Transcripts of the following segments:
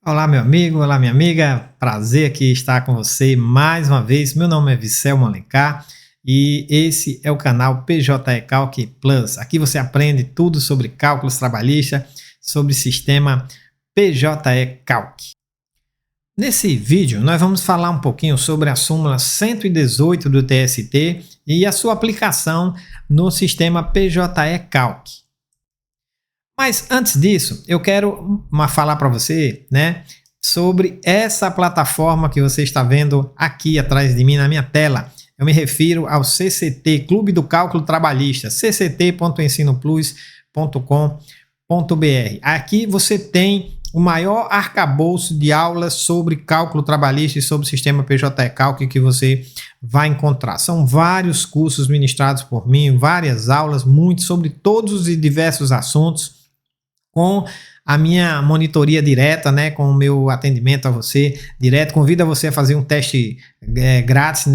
Olá, meu amigo, olá, minha amiga. Prazer aqui estar com você mais uma vez. Meu nome é Viscelmo Alencar e esse é o canal PJE Calc Plus. Aqui você aprende tudo sobre cálculos trabalhistas, sobre sistema PJE Calc. Nesse vídeo, nós vamos falar um pouquinho sobre a súmula 118 do TST e a sua aplicação no sistema PJE Calc. Mas antes disso, eu quero falar para você, sobre essa plataforma que você está vendo aqui atrás de mim na minha tela. Eu me refiro ao CCT, Clube do Cálculo Trabalhista, cct.ensinoplus.com.br. Aqui você tem o maior arcabouço de aulas sobre cálculo trabalhista e sobre o sistema PJE Calc que você vai encontrar. São vários cursos ministrados por mim, várias aulas, muito sobre todos os diversos assuntos, com a minha monitoria direta, com o meu atendimento a você direto. Convido você a fazer um teste grátis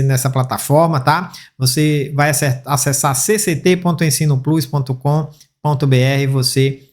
nessa plataforma, tá? Você vai acessar cct.ensinoplus.com.br, você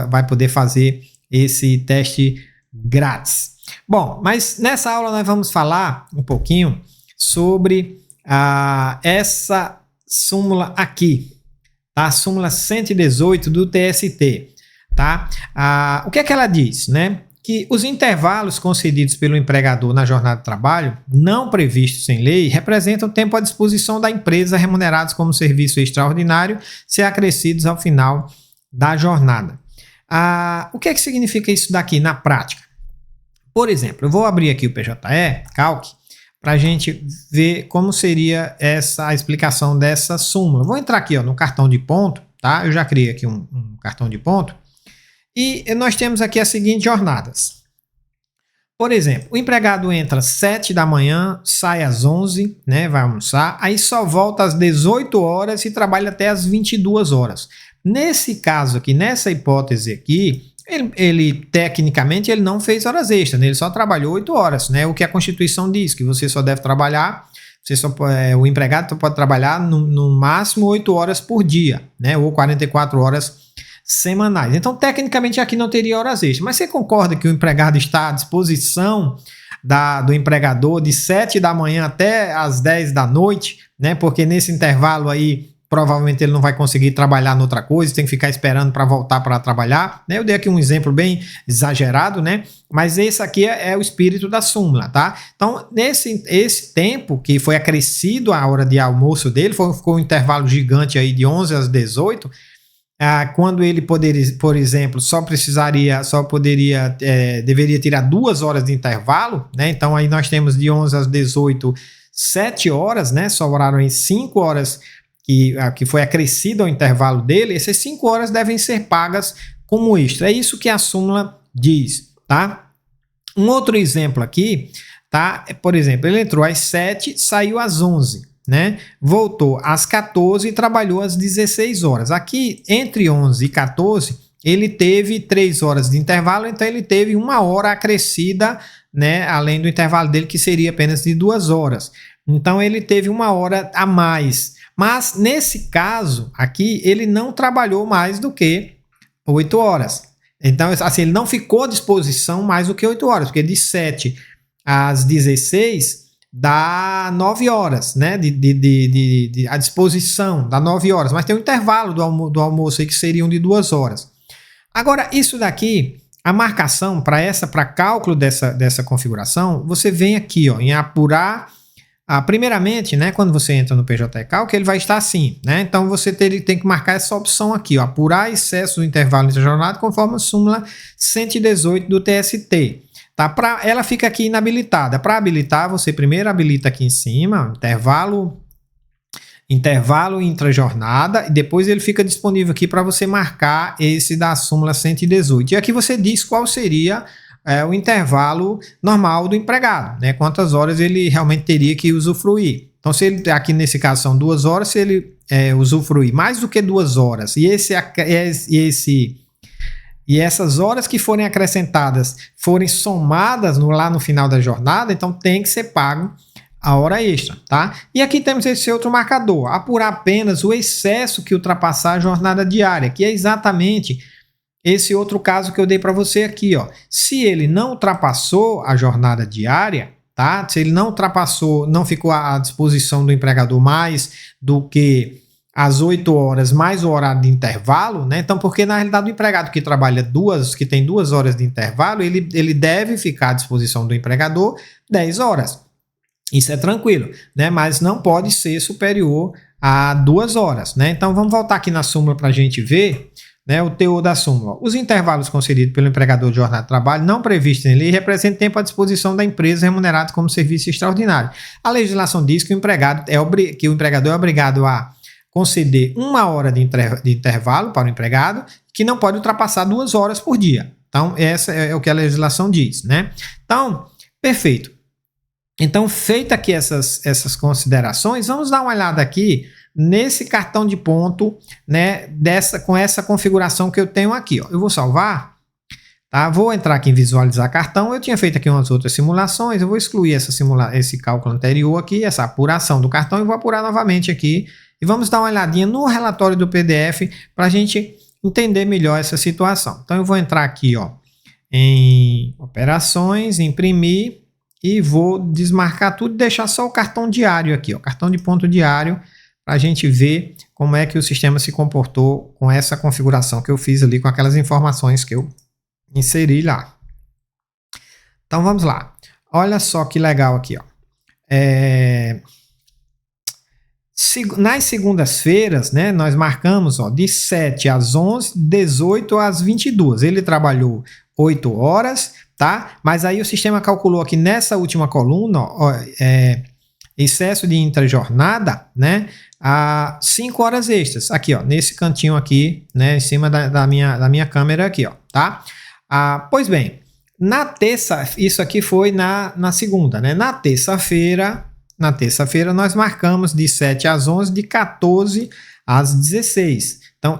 vai poder fazer esse teste grátis. Bom, mas nessa aula nós vamos falar um pouquinho sobre essa súmula aqui, tá? A súmula 118 do TST, tá? O que é que ela diz, Que os intervalos concedidos pelo empregador na jornada de trabalho, não previstos em lei, representam tempo à disposição da empresa remunerados como serviço extraordinário, se acrescidos ao final da jornada. O que é que significa isso daqui na prática? Por exemplo, eu vou abrir aqui o PJE Calc para a gente ver como seria a explicação dessa súmula. Vou entrar aqui no cartão de ponto, tá? Eu já criei aqui um cartão de ponto. E nós temos aqui as seguintes jornadas. Por exemplo, o empregado entra às 7 da manhã, sai às 11, vai almoçar, aí só volta às 18 horas e trabalha até às 22 horas. Nesse caso aqui, nessa hipótese aqui, ele tecnicamente ele não fez horas extras, ele só trabalhou 8 horas, o que a Constituição diz, que você só deve trabalhar, o empregado só pode trabalhar no máximo 8 horas por dia, ou 44 horas semanais. Então, tecnicamente, aqui não teria horas extras, mas você concorda que o empregado está à disposição do empregador de 7 da manhã até as 10 da noite, porque nesse intervalo aí, provavelmente ele não vai conseguir trabalhar noutra coisa, tem que ficar esperando para voltar para trabalhar, Eu dei aqui um exemplo bem exagerado, Mas esse aqui é o espírito da súmula, tá? Então, esse tempo que foi acrescido à hora de almoço dele, ficou um intervalo gigante aí de 11 às 18, quando ele poderia, por exemplo, deveria tirar 2 horas de intervalo, Então, aí nós temos de 11 às 18, 7 horas, Sobraram aí 5 horas que foi acrescido ao intervalo dele. Essas 5 horas devem ser pagas como extra. É isso que a súmula diz, tá? Um outro exemplo aqui, tá? Por exemplo, ele entrou às 7, saiu às 11, Voltou às 14 e trabalhou às 16 horas. Aqui, entre 11 e 14, ele teve 3 horas de intervalo, então ele teve 1 hora acrescida, além do intervalo dele, que seria apenas de 2 horas. Então, ele teve 1 hora a mais. Mas, nesse caso aqui, ele não trabalhou mais do que 8 horas. Então, assim, ele não ficou à disposição mais do que 8 horas, porque de 7 às 16 dá 9 horas, à disposição, dá 9 horas. Mas tem um intervalo do almoço aí que seriam de 2 horas. Agora, isso daqui, a marcação para cálculo dessa configuração, você vem aqui em apurar. Primeiramente, quando você entra no PJE Calc, ele vai estar assim, Então você tem que marcar essa opção aqui, apurar excesso do intervalo entre a jornada conforme a súmula 118 do TST. Tá? Ela fica aqui inabilitada. Para habilitar, você primeiro habilita aqui em cima, intervalo intra-jornada, e depois ele fica disponível aqui para você marcar esse da súmula 118. E aqui você diz qual seria o intervalo normal do empregado, quantas horas ele realmente teria que usufruir. Então, se ele, aqui nesse caso são 2 horas, se ele usufruir mais do que 2 horas e essas horas que forem acrescentadas forem somadas lá no final da jornada, então tem que ser pago a hora extra, tá? E aqui temos esse outro marcador, apurar apenas o excesso que ultrapassar a jornada diária, que é exatamente esse outro caso que eu dei para você aqui, ó. Se ele não ultrapassou a jornada diária, tá? Se ele não ultrapassou, não ficou à disposição do empregador mais do que as 8 horas mais o horário de intervalo, né? Então, porque na realidade o empregado que trabalha que tem 2 horas de intervalo, ele deve ficar à disposição do empregador 10 horas. Isso é tranquilo, né? Mas não pode ser superior a 2 horas, né? Então, vamos voltar aqui na súmula para a gente ver, né, o teor da súmula. Os intervalos concedidos pelo empregador de jornada de trabalho não previstos em lei representam tempo à disposição da empresa remunerado como serviço extraordinário. A legislação diz que o empregador é obrigado a conceder 1 hora de intervalo para o empregado, que não pode ultrapassar 2 horas por dia. Então, essa é o que a legislação diz, né? Então, perfeito. Então, feita aqui essas considerações, vamos dar uma olhada aqui nesse cartão de ponto, né, com essa configuração que eu tenho aqui, ó. Eu vou salvar, tá? Vou entrar aqui em visualizar cartão. Eu tinha feito aqui umas outras simulações, eu vou excluir esse cálculo anterior aqui, essa apuração do cartão, e vou apurar novamente aqui. E vamos dar uma olhadinha no relatório do PDF para a gente entender melhor essa situação. Então, eu vou entrar aqui, ó, em operações, imprimir, e vou desmarcar tudo e deixar só o cartão diário aqui, ó, cartão de ponto diário, para a gente ver como é que o sistema se comportou com essa configuração que eu fiz ali, com aquelas informações que eu inseri lá. Então vamos lá. Olha só que legal aqui, ó. Nas segundas-feiras, né, nós marcamos, ó, de 7 às 11, 18 às 22. Ele trabalhou 8 horas, tá? Mas aí o sistema calculou aqui nessa última coluna, ó, excesso de intrajornada, né, a 5 horas extras, aqui, ó, nesse cantinho aqui, né, em cima da minha câmera aqui, ó, tá? Pois bem, na terça, isso aqui foi na segunda, né? Na terça-feira nós marcamos de 7 às 11, de 14 às 16. Então,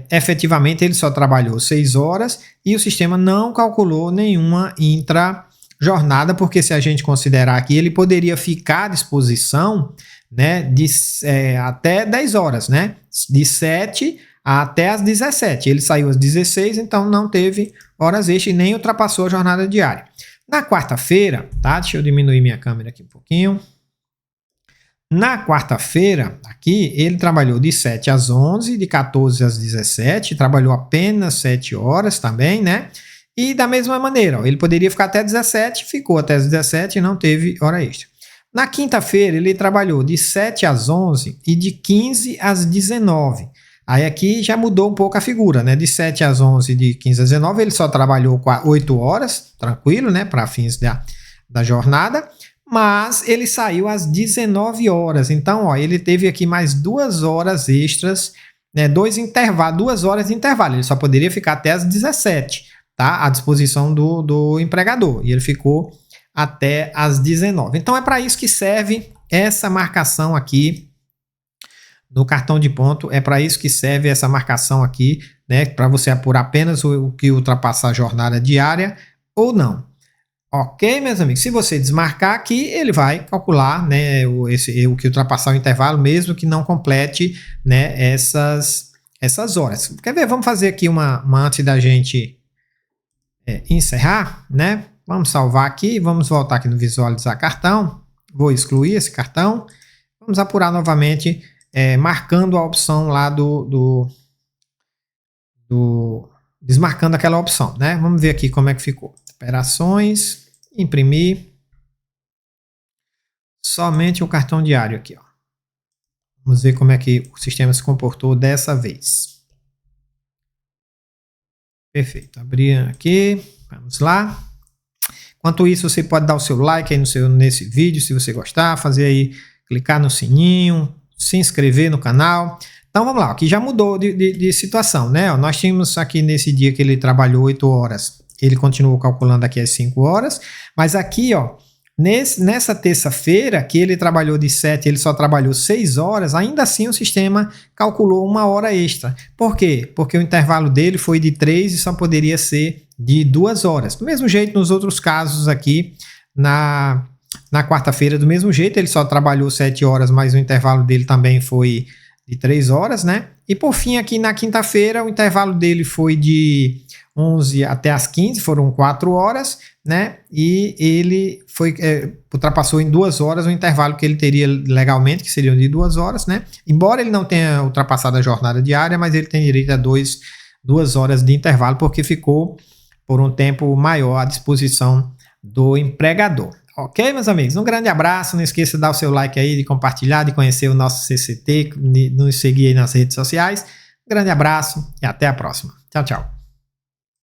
efetivamente, ele só trabalhou 6 horas e o sistema não calculou nenhuma intrajornada, porque se a gente considerar aqui, ele poderia ficar à disposição, né, até 10 horas, né? De 7 até as 17. Ele saiu às 16, então não teve horas extras e nem ultrapassou a jornada diária. Na quarta-feira, tá? Deixa eu diminuir minha câmera aqui um pouquinho. Na quarta-feira, aqui, ele trabalhou de 7 às 11, de 14 às 17, trabalhou apenas 7 horas também, né? E da mesma maneira, ó, ele poderia ficar até 17, ficou até 17 e não teve hora extra. Na quinta-feira, ele trabalhou de 7 às 11 e de 15 às 19. Aí aqui já mudou um pouco a figura, né? De 7 às 11 e de 15 às 19, ele só trabalhou 8 horas, tranquilo, né? Para fins da jornada. Mas ele saiu às 19 horas. Então, ó, ele teve aqui mais 2 horas extras, né? 2 horas de intervalo. Ele só poderia ficar até às 17, tá? À disposição do empregador. E ele ficou até às 19. Então, é para isso que serve essa marcação aqui no cartão de ponto. É para isso que serve essa marcação aqui, né? Para você apurar apenas o que ultrapassar a jornada diária ou não. Ok, meus amigos? Se você desmarcar aqui, ele vai calcular, né, o que ultrapassar o intervalo, mesmo que não complete, né, essas horas. Quer ver? Vamos fazer aqui uma antes da gente encerrar, né? Vamos salvar aqui, vamos voltar aqui no visualizar cartão. Vou excluir esse cartão. Vamos apurar novamente, marcando a opção lá desmarcando aquela opção, né? Vamos ver aqui como é que ficou. Operações, imprimir, somente o cartão diário aqui, ó. Vamos ver como é que o sistema se comportou dessa vez. Perfeito, abrir aqui, vamos lá. Enquanto isso, você pode dar o seu like aí nesse vídeo, se você gostar, fazer aí, clicar no sininho, se inscrever no canal. Então vamos lá, aqui já mudou de situação, né? Ó, nós tínhamos aqui nesse dia que ele trabalhou 8 horas, ele continuou calculando aqui as 5 horas, mas aqui, ó, nessa terça-feira que ele trabalhou de 7, ele só trabalhou 6 horas, ainda assim o sistema calculou 1 hora extra. Por quê? Porque o intervalo dele foi de 3 e só poderia ser de 2 horas. Do mesmo jeito nos outros casos aqui, na quarta-feira, do mesmo jeito, ele só trabalhou 7 horas, mas o intervalo dele também foi de 3 horas, né? E por fim, aqui na quinta-feira, o intervalo dele foi de 11 até as 15, foram 4 horas, né? E ele ultrapassou em 2 horas o intervalo que ele teria legalmente, que seriam de 2 horas, né? Embora ele não tenha ultrapassado a jornada diária, mas ele tem direito a 2 horas de intervalo, porque ficou por um tempo maior à disposição do empregador. Ok, meus amigos? Um grande abraço. Não esqueça de dar o seu like aí, de compartilhar, de conhecer o nosso CCT, de nos seguir aí nas redes sociais. Um grande abraço e até a próxima. Tchau, tchau.